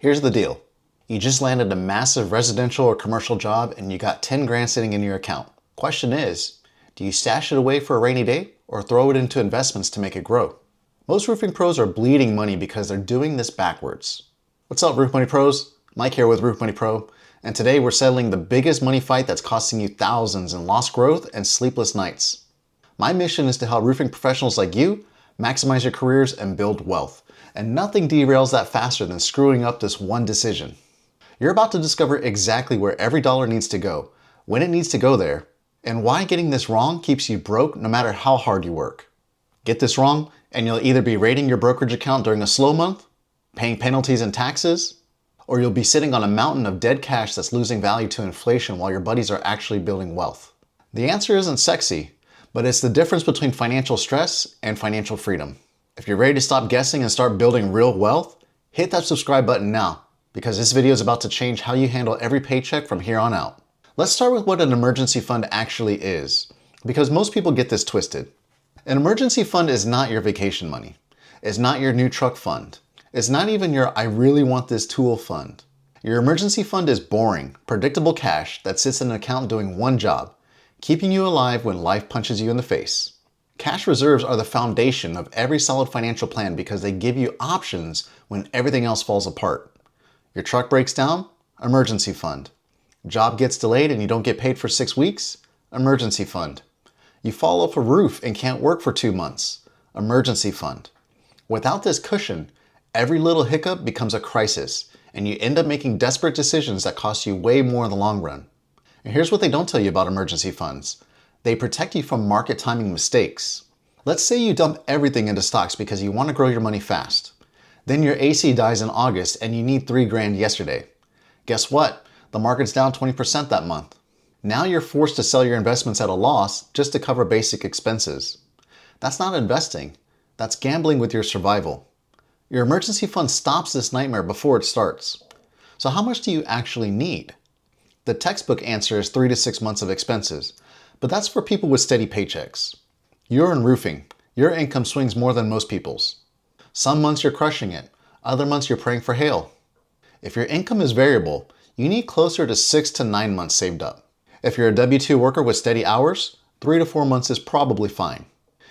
Here's the deal. You just landed a massive residential or commercial job and you got 10 grand sitting in your account. Question is, do you stash it away for a rainy day or throw it into investments to make it grow? Most roofing pros are bleeding money because they're doing this backwards. What's up, Roof Money Pros? Mike here with Roof Money Pro, and today we're settling the biggest money fight that's costing you thousands in lost growth and sleepless nights. My mission is to help roofing professionals like you maximize your careers and build wealth, and nothing derails that faster than screwing up this one decision. You're about to discover exactly where every dollar needs to go, when it needs to go there, and why getting this wrong keeps you broke no matter how hard you work. Get this wrong, and you'll either be raiding your brokerage account during a slow month, paying penalties and taxes, or you'll be sitting on a mountain of dead cash that's losing value to inflation while your buddies are actually building wealth. The answer isn't sexy, but it's the difference between financial stress and financial freedom. If you're ready to stop guessing and start building real wealth, hit that subscribe button now, because this video is about to change how you handle every paycheck from here on out. Let's start with what an emergency fund actually is, because most people get this twisted. An emergency fund is not your vacation money. It's not your new truck fund. It's not even your I really want this tool fund. Your emergency fund is boring, predictable cash that sits in an account doing one job, keeping you alive when life punches you in the face. Cash reserves are the foundation of every solid financial plan because they give you options when everything else falls apart. Your truck breaks down? Emergency fund. Job gets delayed and you don't get paid for 6 weeks? Emergency fund. You fall off a roof and can't work for 2 months? Emergency fund. Without this cushion, every little hiccup becomes a crisis and you end up making desperate decisions that cost you way more in the long run. And here's what they don't tell you about emergency funds. They protect you from market timing mistakes. Let's say you dump everything into stocks because you want to grow your money fast. Then your AC dies in August and you need 3 grand yesterday. Guess what? The market's down 20% that month. Now you're forced to sell your investments at a loss just to cover basic expenses. That's not investing. That's gambling with your survival. Your emergency fund stops this nightmare before it starts. So how much do you actually need? The textbook answer is 3 to 6 months of expenses, but that's for people with steady paychecks. You're in roofing. Your income swings more than most people's. Some months you're crushing it. Other months you're praying for hail. If your income is variable, you need closer to 6 to 9 months saved up. If you're a W-2 worker with steady hours, 3 to 4 months is probably fine.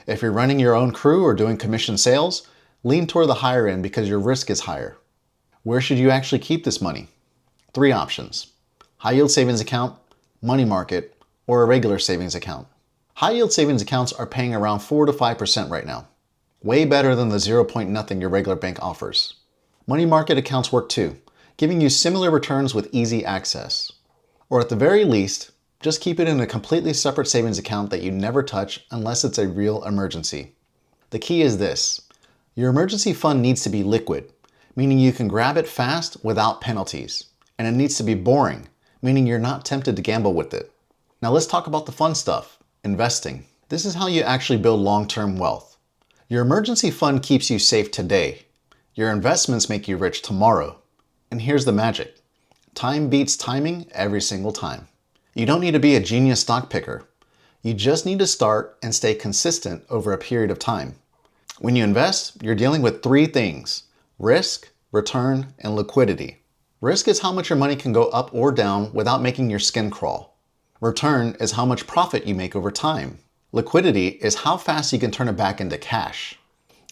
If you're running your own crew or doing commission sales, lean toward the higher end because your risk is higher. Where should you actually keep this money? 3 options. High yield savings account, money market, or a regular savings account. High yield savings accounts are paying around 4 to 5% right now. Way better than the 0 point nothing your regular bank offers. Money market accounts work too, giving you similar returns with easy access. Or at the very least, just keep it in a completely separate savings account that you never touch unless it's a real emergency. The key is this. Your emergency fund needs to be liquid, meaning you can grab it fast without penalties. And it needs to be boring, meaning you're not tempted to gamble with it. Now let's talk about the fun stuff, investing. This is how you actually build long-term wealth. Your emergency fund keeps you safe today. Your investments make you rich tomorrow. And here's the magic. Time beats timing every single time. You don't need to be a genius stock picker. You just need to start and stay consistent over a period of time. When you invest, you're dealing with 3 things: risk, return, and liquidity. Risk is how much your money can go up or down without making your skin crawl. Return is how much profit you make over time. Liquidity is how fast you can turn it back into cash.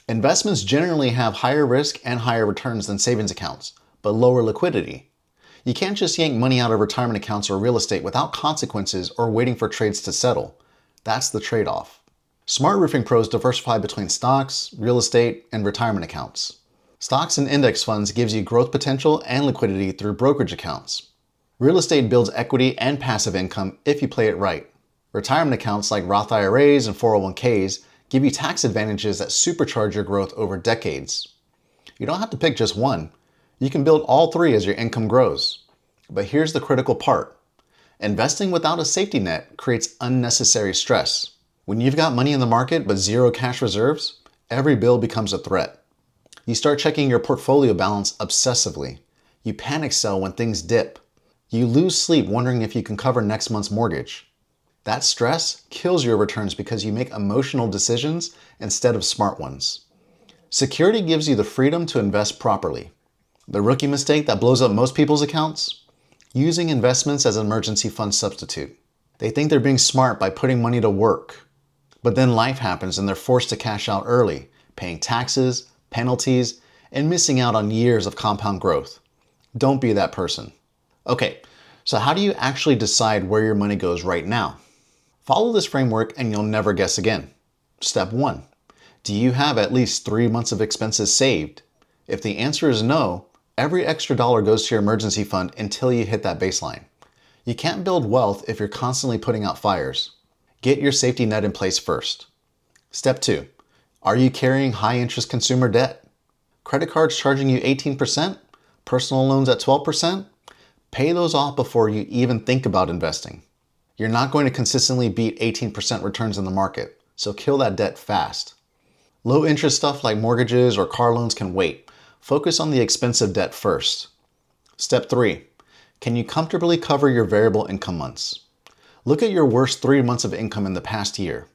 Investments generally have higher risk and higher returns than savings accounts, but lower liquidity. You can't just yank money out of retirement accounts or real estate without consequences or waiting for trades to settle. That's the trade-off. Smart roofing pros diversify between stocks, real estate, and retirement accounts. Stocks and index funds gives you growth potential and liquidity through brokerage accounts. Real estate builds equity and passive income if you play it right. Retirement accounts like Roth IRAs and 401ks give you tax advantages that supercharge your growth over decades. You don't have to pick just one. You can build all 3 as your income grows. But here's the critical part. Investing without a safety net creates unnecessary stress. When you've got money in the market but 0 cash reserves, every bill becomes a threat. You start checking your portfolio balance obsessively. You panic sell when things dip. You lose sleep wondering if you can cover next month's mortgage. That stress kills your returns because you make emotional decisions instead of smart ones. Security gives you the freedom to invest properly. The rookie mistake that blows up most people's accounts? Using investments as an emergency fund substitute. They think they're being smart by putting money to work. But then life happens and they're forced to cash out early, paying taxes, penalties, and missing out on years of compound growth. Don't be that person. Okay, so how do you actually decide where your money goes right now? Follow this framework and you'll never guess again. Step 1. Do you have at least 3 months of expenses saved? If the answer is no, every extra dollar goes to your emergency fund until you hit that baseline. You can't build wealth if you're constantly putting out fires. Get your safety net in place first. Step 2. Are you carrying high-interest consumer debt? Credit cards charging you 18%? Personal loans at 12%? Pay those off before you even think about investing. You're not going to consistently beat 18% returns in the market, so kill that debt fast. Low interest stuff like mortgages or car loans can wait. Focus on the expensive debt first. Step 3. Can you comfortably cover your variable income months? Look at your worst 3 months of income in the past year.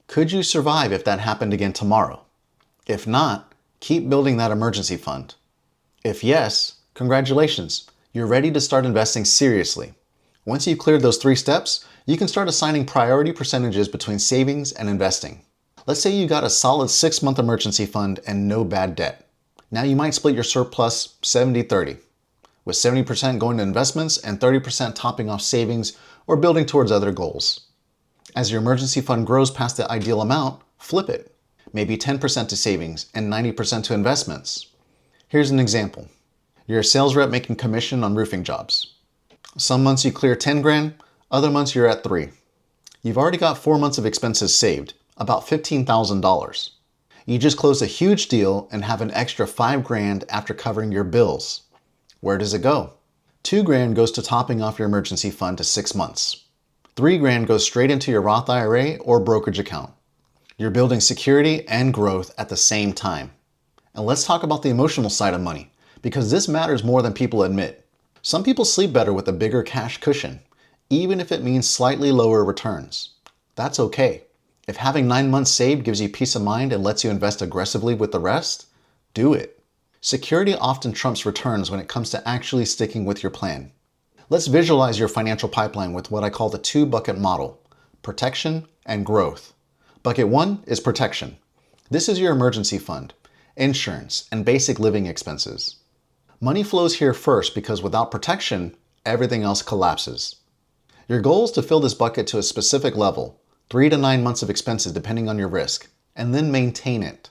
Could you survive if that happened again tomorrow? If not, keep building that emergency fund. If yes, congratulations, you're ready to start investing seriously. Once you've cleared those 3 steps, you can start assigning priority percentages between savings and investing. Let's say you got a solid 6-month emergency fund and no bad debt. Now you might split your surplus 70-30, with 70% going to investments and 30% topping off savings or building towards other goals. As your emergency fund grows past the ideal amount, flip it. Maybe 10% to savings and 90% to investments. Here's an example. You're a sales rep making commission on roofing jobs. Some months you clear 10 grand, other months you're at 3. You've already got 4 months of expenses saved, about $15,000. You just closed a huge deal and have an extra 5 grand after covering your bills. Where does it go? 2 grand goes to topping off your emergency fund to 6 months. 3 grand goes straight into your Roth IRA or brokerage account. You're building security and growth at the same time. And let's talk about the emotional side of money, because this matters more than people admit. Some people sleep better with a bigger cash cushion, even if it means slightly lower returns. That's okay. If having 9 months saved gives you peace of mind and lets you invest aggressively with the rest, do it. Security often trumps returns when it comes to actually sticking with your plan. Let's visualize your financial pipeline with what I call the 2-bucket model: protection and growth. Bucket 1 is protection. This is your emergency fund, insurance, and basic living expenses. Money flows here first because without protection, everything else collapses. Your goal is to fill this bucket to a specific level, 3 to 9 months of expenses depending on your risk, and then maintain it.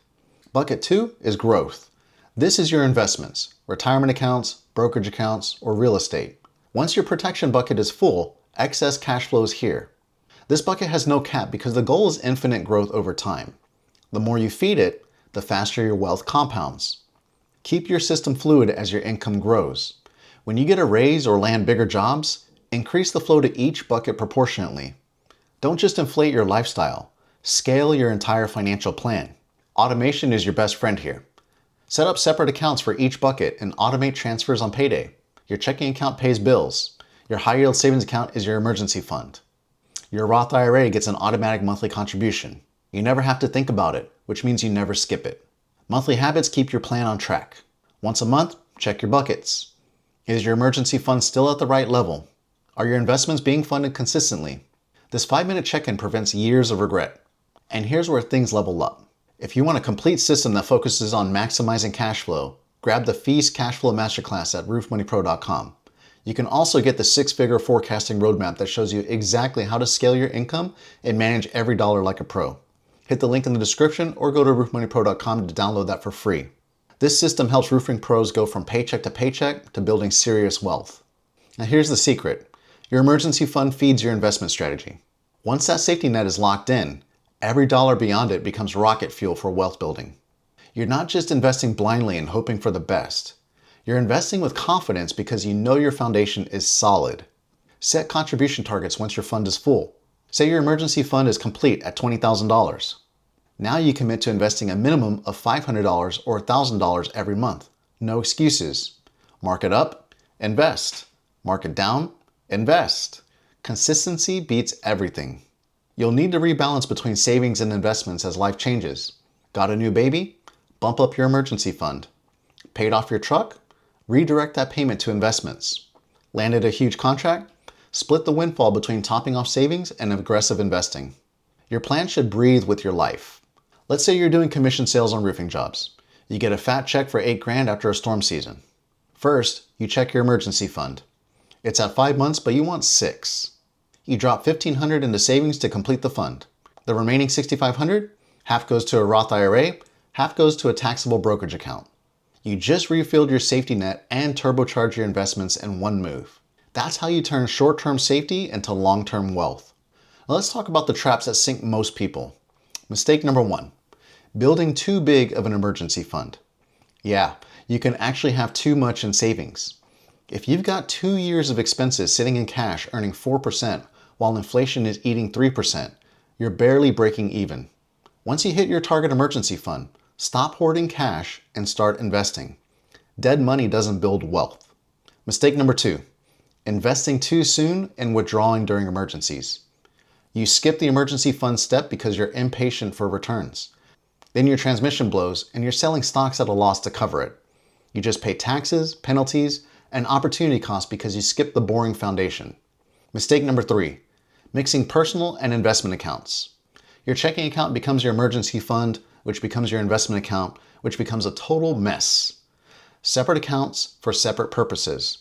Bucket 2 is growth. This is your investments, retirement accounts, brokerage accounts, or real estate. Once your protection bucket is full, excess cash flows here. This bucket has no cap because the goal is infinite growth over time. The more you feed it, the faster your wealth compounds. Keep your system fluid as your income grows. When you get a raise or land bigger jobs, increase the flow to each bucket proportionately. Don't just inflate your lifestyle. Scale your entire financial plan. Automation is your best friend here. Set up separate accounts for each bucket and automate transfers on payday. Your checking account pays bills. Your high yield savings account is your emergency fund. Your Roth IRA gets an automatic monthly contribution. You never have to think about it, which means you never skip it. Monthly habits keep your plan on track. Once a month, check your buckets. Is your emergency fund still at the right level? Are your investments being funded consistently? This 5-minute check-in prevents years of regret. And here's where things level up. If you want a complete system that focuses on maximizing cash flow, grab the Feast Cash Flow Masterclass at roofmoneypro.com. You can also get the 6-figure forecasting roadmap that shows you exactly how to scale your income and manage every dollar like a pro. Hit the link in the description or go to roofmoneypro.com to download that for free. This system helps roofing pros go from paycheck to paycheck to building serious wealth. Now here's the secret. Your emergency fund feeds your investment strategy. Once that safety net is locked in, every dollar beyond it becomes rocket fuel for wealth building. You're not just investing blindly and hoping for the best. You're investing with confidence because you know your foundation is solid. Set contribution targets once your fund is full. Say your emergency fund is complete at $20,000. Now you commit to investing a minimum of $500 or $1,000 every month. No excuses. Mark it up, invest. Mark it down, invest. Consistency beats everything. You'll need to rebalance between savings and investments as life changes. Got a new baby? Bump up your emergency fund. Paid off your truck? Redirect that payment to investments. Landed a huge contract? Split the windfall between topping off savings and aggressive investing. Your plan should breathe with your life. Let's say you're doing commission sales on roofing jobs. You get a fat check for $8,000 after a storm season. First, you check your emergency fund. It's at 5 months, but you want 6. You drop $1,500 into savings to complete the fund. The remaining $6,500, half goes to a Roth IRA, half goes to a taxable brokerage account. You just refilled your safety net and turbocharged your investments in one move. That's how you turn short-term safety into long-term wealth. Now let's talk about the traps that sink most people. Mistake number 1, building too big of an emergency fund. Yeah, you can actually have too much in savings. If you've got 2 years of expenses sitting in cash earning 4% while inflation is eating 3%, you're barely breaking even. Once you hit your target emergency fund, stop hoarding cash and start investing. Dead money doesn't build wealth. Mistake number 2, investing too soon and withdrawing during emergencies. You skip the emergency fund step because you're impatient for returns. Then your transmission blows and you're selling stocks at a loss to cover it. You just pay taxes, penalties, and opportunity costs because you skipped the boring foundation. Mistake number 3, mixing personal and investment accounts. Your checking account becomes your emergency fund, which becomes your investment account, which becomes a total mess. Separate accounts for separate purposes.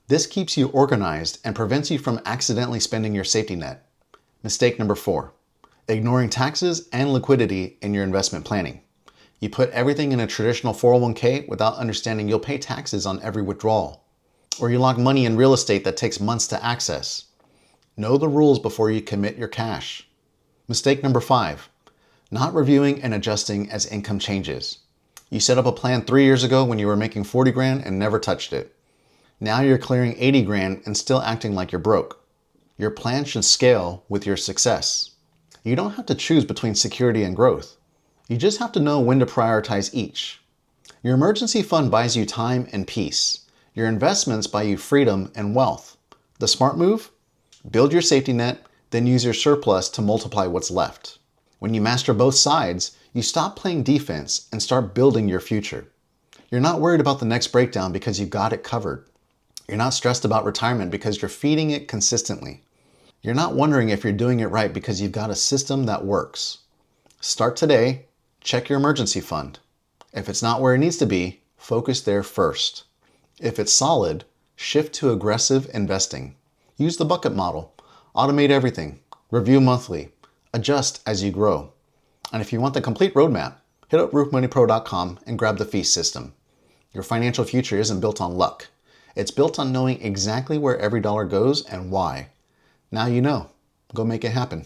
This keeps you organized and prevents you from accidentally spending your safety net. Mistake number 4, ignoring taxes and liquidity in your investment planning. You put everything in a traditional 401k without understanding you'll pay taxes on every withdrawal. Or you lock money in real estate that takes months to access. Know the rules before you commit your cash. Mistake number 5, not reviewing and adjusting as income changes. You set up a plan 3 years ago when you were making 40 grand and never touched it. Now you're clearing 80 grand and still acting like you're broke. Your plan should scale with your success. You don't have to choose between security and growth. You just have to know when to prioritize each. Your emergency fund buys you time and peace. Your investments buy you freedom and wealth. The smart move? Build your safety net, then use your surplus to multiply what's left. When you master both sides, you stop playing defense and start building your future. You're not worried about the next breakdown because you've got it covered. You're not stressed about retirement because you're feeding it consistently. You're not wondering if you're doing it right because you've got a system that works. Start today, check your emergency fund. If it's not where it needs to be, focus there first. If it's solid, shift to aggressive investing. Use the bucket model. Automate everything. Review monthly. Adjust as you grow. And if you want the complete roadmap, hit up roofmoneypro.com and grab the feast system. Your financial future isn't built on luck. It's built on knowing exactly where every dollar goes and why. Now you know. Go make it happen.